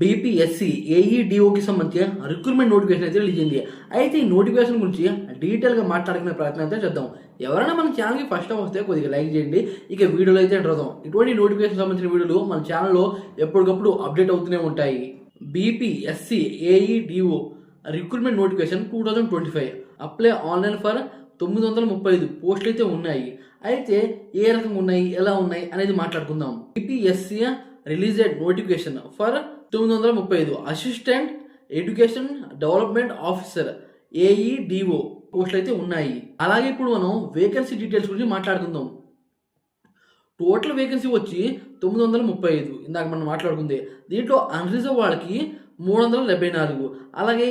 BPSC ఏఈడిఓకి సంబంధించి recruitment notification అయితే release అయింది. అయితే ఈ నోటిఫికేషన్ గురించి డీటెయిల్గా మాట్లాడుకునే ప్రయత్నం అయితే చేద్దాం. ఎవరైనా మన ఛానల్కి ఫస్ట్ టైం వస్తే కొద్దిగా లైక్ చేయండి. ఇక వీడియోలో అయితే ఎంటర్ అవుదాం. ఇటువంటి నోటిఫికేషన్ సంబంధించిన వీడియోలు మన ఛానల్లో ఎప్పటికప్పుడు అప్డేట్ అవుతూనే ఉంటాయి. BPSC AEDO recruitment notification 2025 apply online for 935 పోస్టులు అయితే ఉన్నాయి. అయితే ఏ రకంగా ఉన్నాయి, ఎలా ఉన్నాయి అనేది మాట్లాడుకుందాం. BPSC released notification for 935 assistant education development officer AEDO పోస్టులు అయితే ఉన్నాయి. అలాగే ఇప్పుడు మనం వేకెన్సీ డీటెయిల్స్ గురించి మాట్లాడుకుందాం. టోటల్ వేకెన్సీ వచ్చి 935 ఇందాక మనం మాట్లాడుకుంది. దీంట్లో అన్రిజర్వ్ వాళ్ళకి 374, అలాగే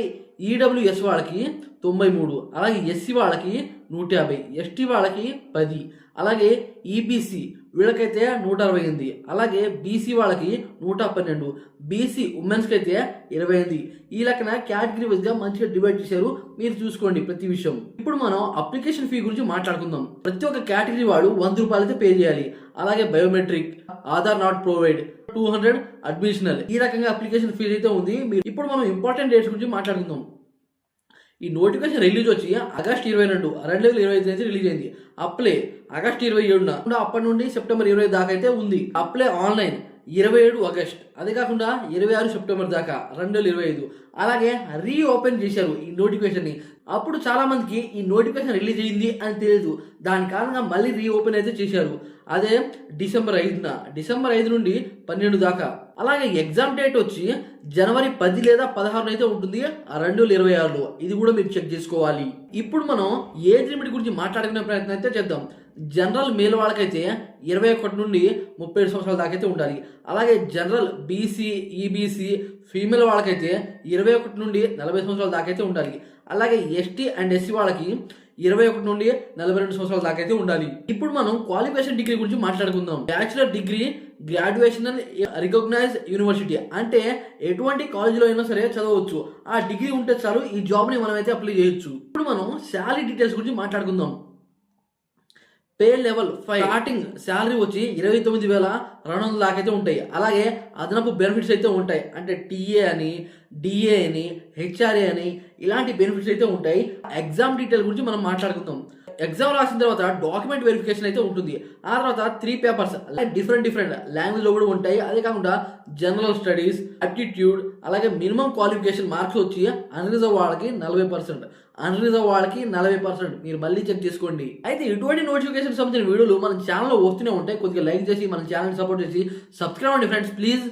ఈడబ్ల్యూఎస్ వాళ్ళకి 93, అలాగే ఎస్సీ వాళ్ళకి 150, ఎస్టీ వాళ్ళకి 10, అలాగే ఈబీసీ వీళ్ళకైతే 168, అలాగే బీసీ వాళ్ళకి 112, బీసీ ఉమెన్స్కి అయితే 28. ఈ లెక్కన కేటగిరీ వైజ్గా మంచిగా డివైడ్ చేశారు. మీరు చూసుకోండి ప్రతి విషయం. ఇప్పుడు మనం అప్లికేషన్ ఫీ గురించి మాట్లాడుకుందాం. ప్రతి ఒక్క కేటగిరీ వాళ్ళు 100 రూపాయలు అయితే పే చేయాలి. అలాగే బయోమెట్రిక్, ఆధార్ నాట్ ప్రొవైడ్, 200 అడ్మిషనల్. ఈ రకంగా అప్లికేషన్ ఫీజు అయితే ఉంది. ఇప్పుడు మనం ఇంపార్టెంట్ డేట్స్ గురించి మాట్లాడుకుందాం. ఈ నోటిఫికేషన్ రిలీజ్ వచ్చి ఆగస్ట్ 22, 2025 అయితే రిలీజ్ అయింది. అప్లై ఆగస్ట్ 27 అప్పటి నుండి సెప్టెంబర్ 20 దాకా అయితే ఉంది. అప్లై ఆన్లైన్ 27 ఆగస్ట్, అదే కాకుండా 26 సెప్టెంబర్ దాకా 2025. అలాగే రీఓపెన్ చేశారు ఈ నోటిఫికేషన్ ని. అప్పుడు చాలా మందికి ఈ నోటిఫికేషన్ రిలీజ్ అయింది అని తెలియదు. దాని కారణంగా మళ్ళీ రీఓపెన్ అయితే చేశారు. అదే డిసెంబర్ 5 నుండి 12 దాకా. అలాగే ఎగ్జామ్ డేట్ వచ్చి జనవరి 10 లేదా 16 అయితే ఉంటుంది 2026లో. ఇది కూడా మీరు చెక్ చేసుకోవాలి. ఇప్పుడు మనం ఏజ్ లిమిట్ గురించి మాట్లాడుకునే ప్రయత్నం అయితే చేద్దాం. జనరల్ మేల్ వాళ్ళకైతే 21 నుండి 37 సంవత్సరాల దాకా అయితే ఉండాలి. అలాగే జనరల్ బీసీ, ఈబీసీ ఫీమేల్ వాళ్ళకైతే 21 నుండి 40 సంవత్సరాల దాకా అయితే ఉండాలి. అలాగే ఎస్టీ అండ్ ఎస్సీ వాళ్ళకి 21 నుండి 42 సంవత్సరాల దాకా అయితే ఉండాలి. ఇప్పుడు మనం క్వాలిఫికేషన్ డిగ్రీ గురించి మాట్లాడుకుందాం. Bachelor degree graduation recognize university అంటే ఎటువంటి కాలేజీలో అయినా సరే చదవచ్చు. ఆ డిగ్రీ ఉంటే చాలు ఈ జాబ్ని మనం అయితే అప్లై చేయొచ్చు. ఇప్పుడు మనం శాలరీ డీటెయిల్స్ గురించి మాట్లాడుకుందాం. పే లెవెల్ 5 స్టార్టింగ్ శాలరీ వచ్చి 29,200 దాకా అయితే ఉంటాయి. అలాగే అదనపు బెనిఫిట్స్ అయితే ఉంటాయి. అంటే టీఏ అని, డిఏ అని, హెచ్ఆర్ఏ అని ఇలాంటి బెనిఫిట్స్ అయితే ఉంటాయి. ఎగ్జామ్ డీటెయిల్ గురించి మనం మాట్లాడుకుందాం. ఎగ్జామ్ రాసిన తర్వాత డాక్యుమెంట్ వెరిఫికేషన్ అయితే ఉంటుంది. ఆ తర్వాత 3 పేపర్స్ డిఫరెంట్ లాంగ్వేజ్ లో కూడా ఉంటాయి. అదే కాకుండా జనరల్ స్టడీస్, అప్టిట్యూడ్, అలాగే మినిమం క్వాలిఫికేషన్ మార్క్స్ వచ్చి అన్రిజర్వ్ వాళ్ళకి 40%, అన్రిజర్వ్ వాళ్ళకి 40%. మీరు మళ్ళీ చెక్ చేసుకోండి. అయితే ఇటువంటి నోటిఫికేషన్ సంబంధించిన వీడియోలు మన ఛానల్లో వస్తూనే ఉంటాయి. కొద్దిగా లైక్ చేసి మన ఛానల్ సపోర్ట్ చేసి సబ్స్క్రైబ్ అండి ఫ్రెండ్స్ ప్లీజ్.